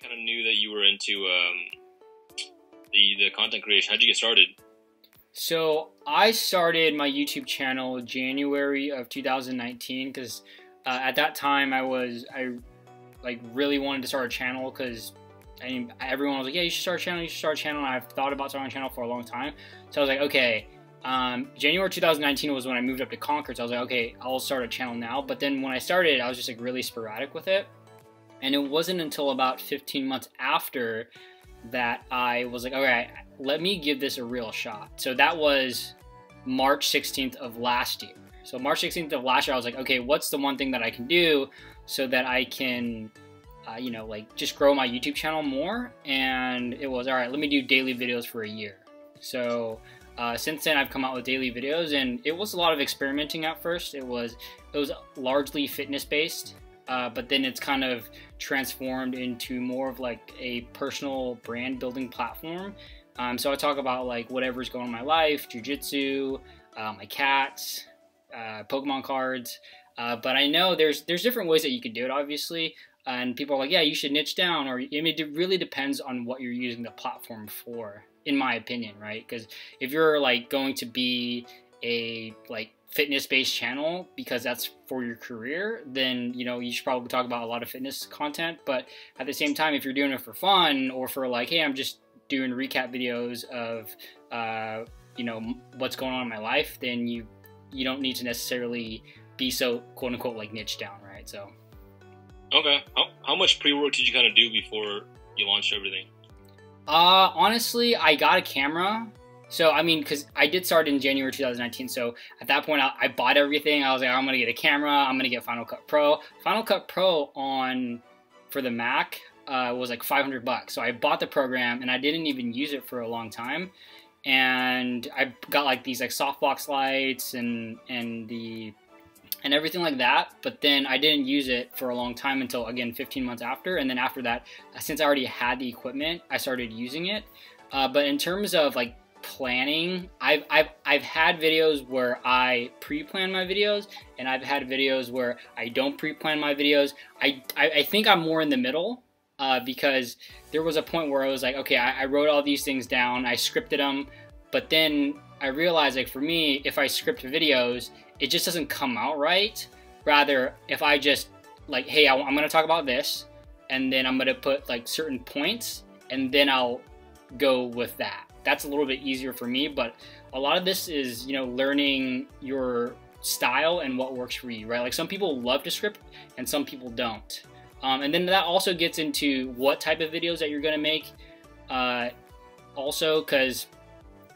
kind of knew that you were into the content creation. How'd you get started? So I started my YouTube channel January of 2019 because at that time I like really wanted to start a channel because everyone was like, yeah, you should start a channel, you should start a channel. And I've thought about starting a channel for a long time. So I was like, okay, January 2019 was when I moved up to Concord. So I was like, okay, I'll start a channel now. But then when I started, I was just like really sporadic with it. And it wasn't until about 15 months after that I was like, all right, let me give this a real shot. So that was March 16th of last year. So March 16th of last year, I was like, okay, what's the one thing that I can do so that I can, you know, like just grow my YouTube channel more? And it was, all right, let me do daily videos for a year. So since then I've come out with daily videos, and it was a lot of experimenting at first. It was largely fitness based. But then it's kind of transformed into more of like a personal brand building platform. So I talk about like whatever's going on in my life, jiu-jitsu, my cats, Pokemon cards. But I know there's different ways that you could do it, obviously. And people are like, yeah, you should niche down. Or I mean, it really depends on what you're using the platform for, in my opinion, right? Because if you're like going to be a like fitness-based channel because that's for your career, then you know you should probably talk about a lot of fitness content. But at the same time, if you're doing it for fun or for like, hey, I'm just doing recap videos of you know, what's going on in my life, then you don't need to necessarily be so quote unquote like niche down, right? So okay, how much pre-work did you kind of do before you launched everything? Honestly, I got a camera. So, I mean, because I did start in January 2019, so at that point, I bought everything. I was like, I'm going to get a camera, I'm going to get Final Cut Pro. Final Cut Pro for the Mac was like $500. So I bought the program, and I didn't even use it for a long time. And I got like these like softbox lights and everything like that. But then I didn't use it for a long time until, again, 15 months after. And then after that, since I already had the equipment, I started using it. But in terms of like planning, I've had videos where I pre-plan my videos, and I've had videos where I don't pre-plan my videos. I think I'm more in the middle because there was a point where I was like, okay, I wrote all these things down, I scripted them, but then I realized like for me, if I script videos, it just doesn't come out right. Rather, if I just like, hey, I'm gonna talk about this, and then I'm gonna put like certain points, and then I'll go with that. That's a little bit easier for me, but a lot of this is, you know, learning your style and what works for you, right? Like some people love to script and some people don't. And then that also gets into what type of videos that you're gonna make. Also, because,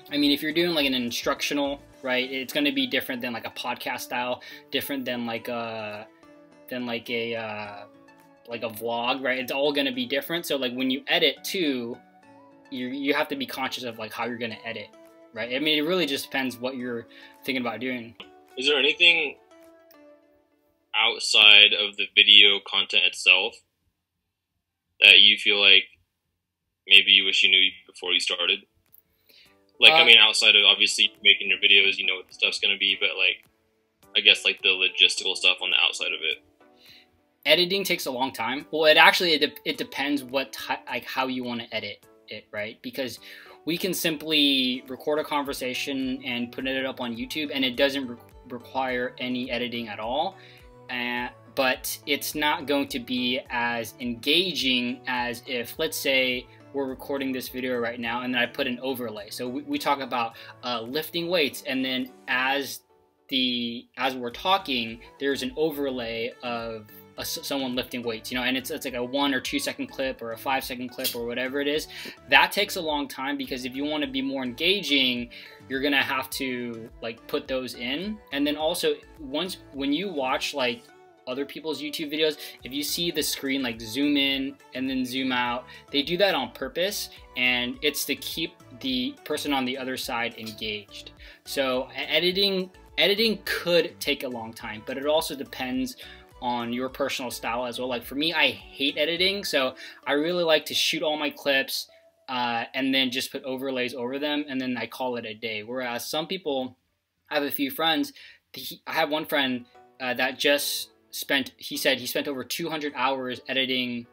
I mean, if you're doing like an instructional, right, it's gonna be different than like a podcast style, different than like a vlog, right? It's all gonna be different. So like when you edit too, you have to be conscious of like how you're going to edit, right? I mean, it really just depends what you're thinking about doing. Is there anything outside of the video content itself that you feel like maybe you wish you knew before you started? Like, I mean, outside of obviously making your videos, you know what the stuff's going to be, but like, I guess like the logistical stuff on the outside of it. Editing takes a long time. Well, it depends like how you want to edit it, right? Because we can simply record a conversation and put it up on YouTube, and it doesn't require any editing at all. But it's not going to be as engaging as if, let's say, we're recording this video right now, and then I put an overlay. So we talk about lifting weights, and then as we're talking, there's an overlay of someone lifting weights, you know, and it's like a 1 or 2 second clip or a 5 second clip or whatever it is. That takes a long time because if you want to be more engaging, you're gonna have to like put those in. And then also when you watch like other people's YouTube videos, if you see the screen like zoom in and then zoom out, they do that on purpose, and it's to keep the person on the other side engaged. So editing could take a long time, but it also depends on your personal style as well. Like for me, I hate editing, so I really like to shoot all my clips and then just put overlays over them, and then I call it a day. Whereas some people, I have a few friends, I have one friend that just he said he spent over 200 hours editing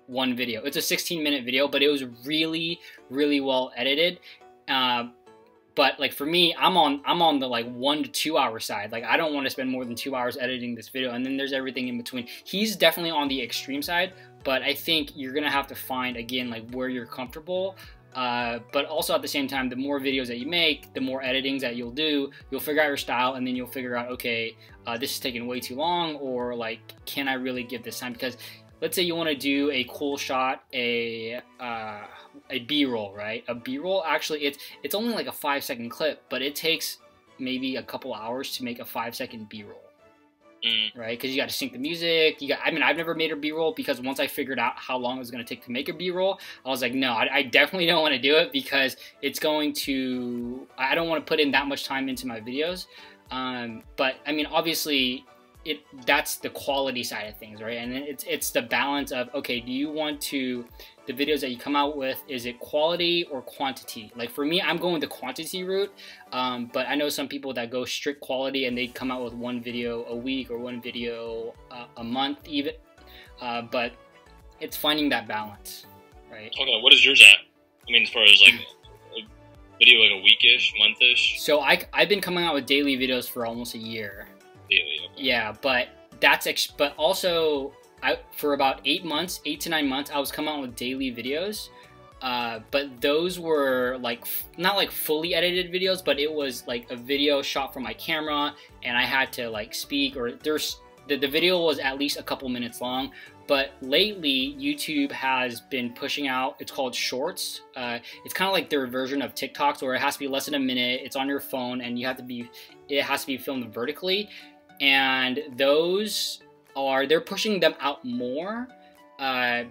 one video. It's a 16-minute video, but it was really, really well edited. But like for me, I'm on the like 1 to 2 hour side. Like I don't want to spend more than 2 hours editing this video, and then there's everything in between. He's definitely on the extreme side, but I think you're gonna have to find, again, like where you're comfortable. But also at the same time, the more videos that you make, the more editings that you'll do, you'll figure out your style, and then you'll figure out, okay, this is taking way too long, or like, can I really give this time? Because let's say you want to do a cool shot, a B-roll, right? A B-roll, actually, it's only like a 5-second clip, but it takes maybe a couple hours to make a 5-second B-roll. Right, because you got to sync the music. I mean, I've never made a B-roll, because once I figured out how long it was going to take to make a B-roll, I was like, no, I definitely don't want to do it, because it's going to, I don't want to put in that much time into my videos. But I mean, obviously, that's the quality side of things, right? And it's the balance of, okay, do you want to, the videos that you come out with, is it quality or quantity? Like for me, I'm going the quantity route, but I know some people that go strict quality, and they come out with one video a week, or one video a month even, but it's finding that balance, right? Okay, what is yours at? I mean, as far as like a video, like a weekish, monthish? So I've been coming out with daily videos for almost a year. Daily, okay. Yeah, but but also for about 8 to 9 months, I was coming out with daily videos. But those were like not like fully edited videos, but it was like a video shot from my camera, and I had to like speak, or the video was at least a couple minutes long. But lately, YouTube has been pushing out, it's called Shorts. It's kind of like their version of TikToks, where it has to be less than a minute. It's on your phone, and it has to be filmed vertically. And those they're pushing them out more,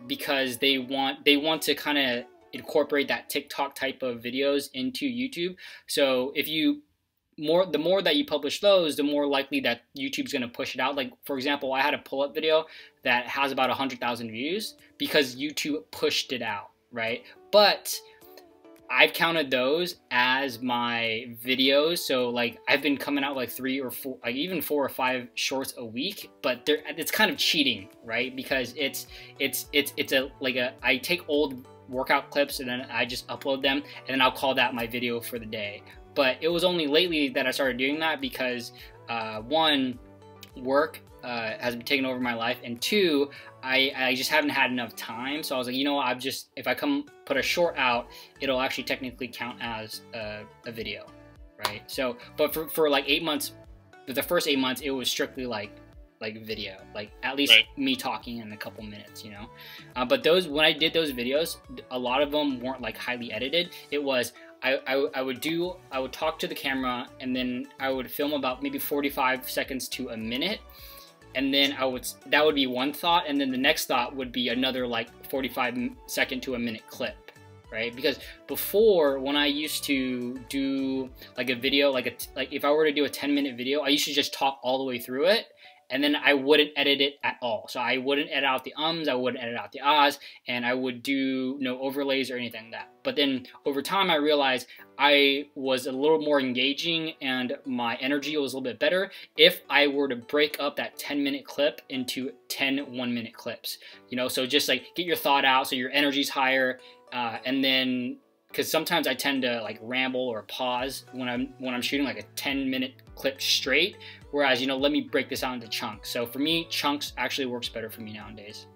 because they want to kind of incorporate that TikTok type of videos into YouTube. So if the more that you publish those, the more likely that YouTube's going to push it out. Like for example, I had a pull-up video that has about 100,000 views because YouTube pushed it out, right? But I've counted those as my videos. So like I've been coming out like 3 or 4, like even 4 or 5 shorts a week, but it's kind of cheating, right? Because it's I take old workout clips, and then I just upload them, and then I'll call that my video for the day. But it was only lately that I started doing that, because one, work has been taking over my life, and two, I just haven't had enough time. So I was like, you know what, if I put a short out, it'll actually technically count as a video, right? So, but for like 8 months, the first 8 months, it was strictly like video, like at least me talking in a couple minutes, you know. But when I did those videos, a lot of them weren't like highly edited. It was I would talk to the camera, and then I would film about maybe 45 seconds to a minute. And then that would be one thought, and then the next thought would be another like 45-second to a minute clip, right? Because before, when I used to do like a video, like if I were to do a 10-minute video, I used to just talk all the way through it, and then I wouldn't edit it at all. So I wouldn't edit out the ums, I wouldn't edit out the ahs, and I would do no overlays or anything like that. But then over time, I realized I was a little more engaging, and my energy was a little bit better if I were to break up that 10-minute clip into 10 1-minute clips. You know, so just like get your thought out, so your energy's higher, and then, because sometimes I tend to like ramble or pause when I'm shooting like a 10-minute clip straight. Whereas, you know, let me break this out into chunks. So for me, chunks actually works better for me nowadays.